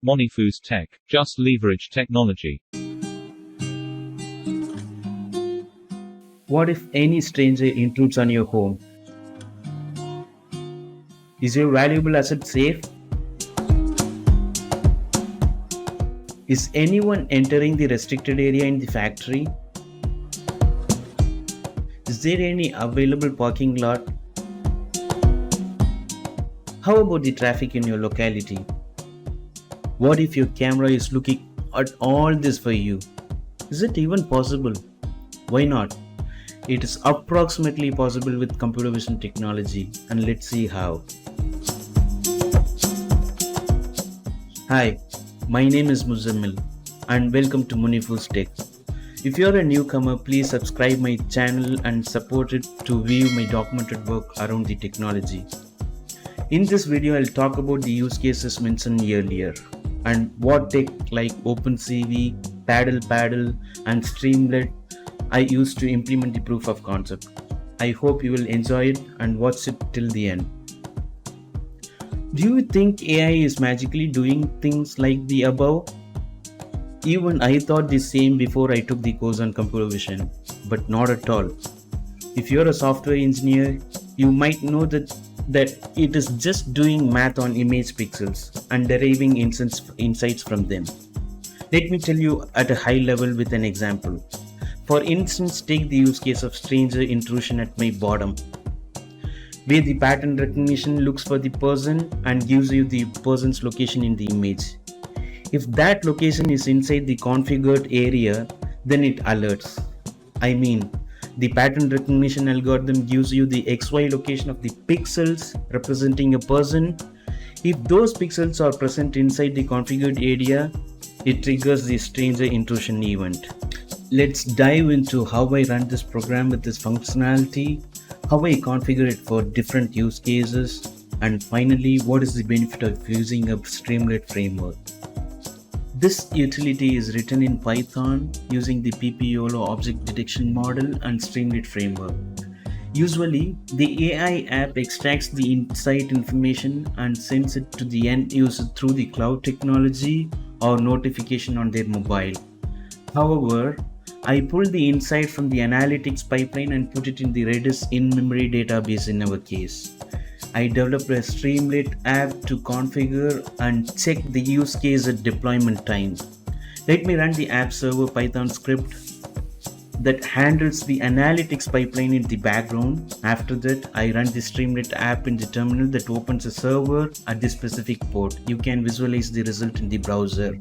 Monifooz Tech. Just leverage technology. What if any stranger intrudes on your home? Is your valuable asset safe? Is anyone entering the restricted area in the factory? Is there any available parking lot? How about the traffic in your locality? What if your camera is looking at all this for you? Is it even possible? Why not? It is approximately possible with computer vision technology, and let's see how. Hi, my name is Muzammil and welcome to Monifooz Tech. If you are a newcomer, please subscribe my channel and support it to view my documented work around the technology. In this video, I'll talk about the use cases mentioned earlier and what tech like OpenCV, paddlepaddle and Streamlit I used to implement the proof of concept. I hope you will enjoy it and watch it till the end. Do you think AI is magically doing things like the above? Even I thought the same before I took the course on computer vision, but not at all. If you're a software engineer, you might know that it is just doing math on image pixels and deriving insights from them. Let me tell you at a high level with an example. For instance, take the use case of stranger intrusion at my bottom, where the pattern recognition looks for the person and gives you the person's location in the image. If that location is inside the configured area, then it alerts. The pattern recognition algorithm gives you the XY location of the pixels representing a person. If those pixels are present inside the configured area, it triggers the stranger intrusion event. Let's dive into how I run this program with this functionality, how I configure it for different use cases, and finally, what is the benefit of using a Streamlit framework. This utility is written in Python using the PPYOLO object detection model and Streamlit framework. Usually, the AI app extracts the insight information and sends it to the end user through the cloud technology or notification on their mobile. However, I pull the insight from the analytics pipeline and put it in the Redis in-memory database in our case. I developed a Streamlit app to configure and check the use case at deployment time. Let me run the app server Python script that handles the analytics pipeline in the background. After that, I run the Streamlit app in the terminal that opens a server at the specific port. You can visualize the result in the browser.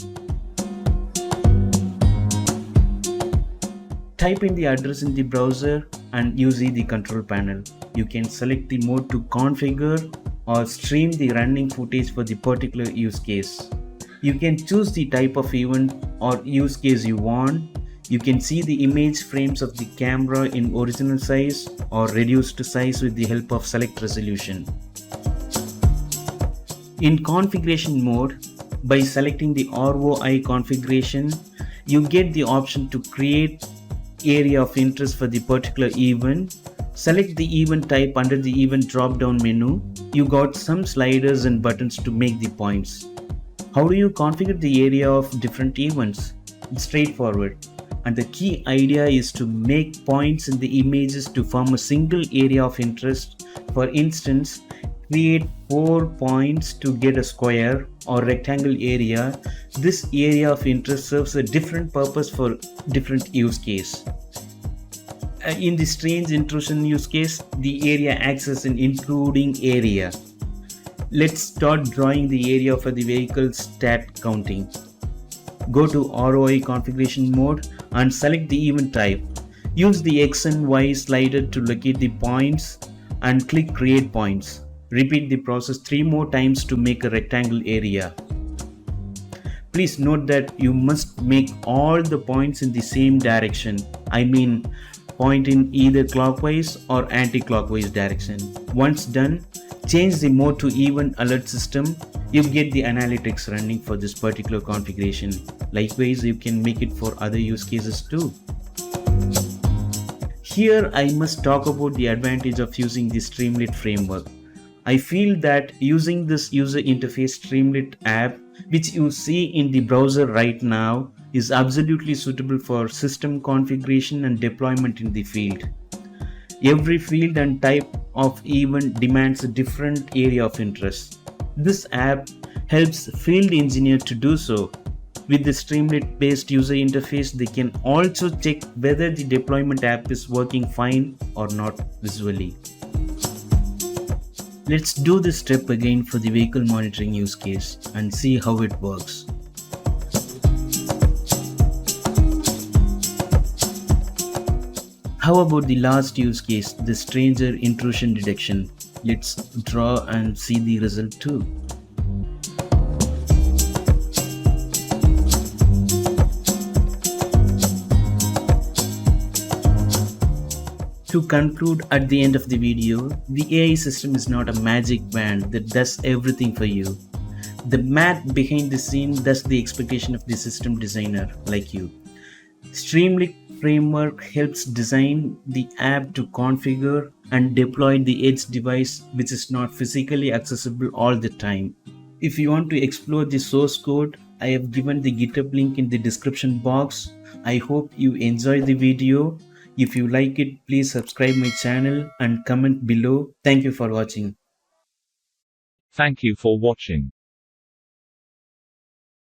Type in the address in the browser and you see the control panel. You can select the mode to configure or stream the running footage for the particular use case. You can choose the type of event or use case you want. You can see the image frames of the camera in original size or reduced size with the help of select resolution. In configuration mode, by selecting the ROI configuration, you get the option to create area of interest for the particular event. Select the event type under the event drop down menu. You got some sliders and buttons to make the points. How do you configure the area of different events? It's straightforward, and the key idea is to make points in the images to form a single area of interest. For instance, create 4 points to get a square or rectangle area. This area of interest serves a different purpose for different use case. In the strange intrusion use case, the area acts as an intruding area. Let's start drawing the area for the vehicle stat counting. Go to ROI configuration mode and select the event type. Use the X and Y slider to locate the points and click create points. Repeat the process 3 more times to make a rectangle area. Please note that you must make all the points in the same direction. Point in either clockwise or anti-clockwise direction. Once done, change the mode to event alert system. You get the analytics running for this particular configuration. Likewise, you can make it for other use cases too. Here I must talk about the advantage of using the Streamlit framework. I feel that using this user interface Streamlit app, which you see in the browser right now, is absolutely suitable for system configuration and deployment in the field. Every field and type of event demands a different area of interest. This app helps field engineers to do so. With the Streamlit based user interface, they can also check whether the deployment app is working fine or not visually. Let's do this step again for the vehicle monitoring use case and see how it works. How about the last use case, the stranger intrusion detection? Let's draw and see the result too. To conclude at the end of the video, the AI system is not a magic wand that does everything for you. The math behind the scene does the expectation of the system designer like you. Streamlit framework helps design the app to configure and deploy the edge device which is not physically accessible all the time. If you want to explore the source code, I have given the GitHub link in the description box. I hope you enjoy the video. If you like it, please subscribe my channel and comment below. Thank you for watching. Thank you for watching.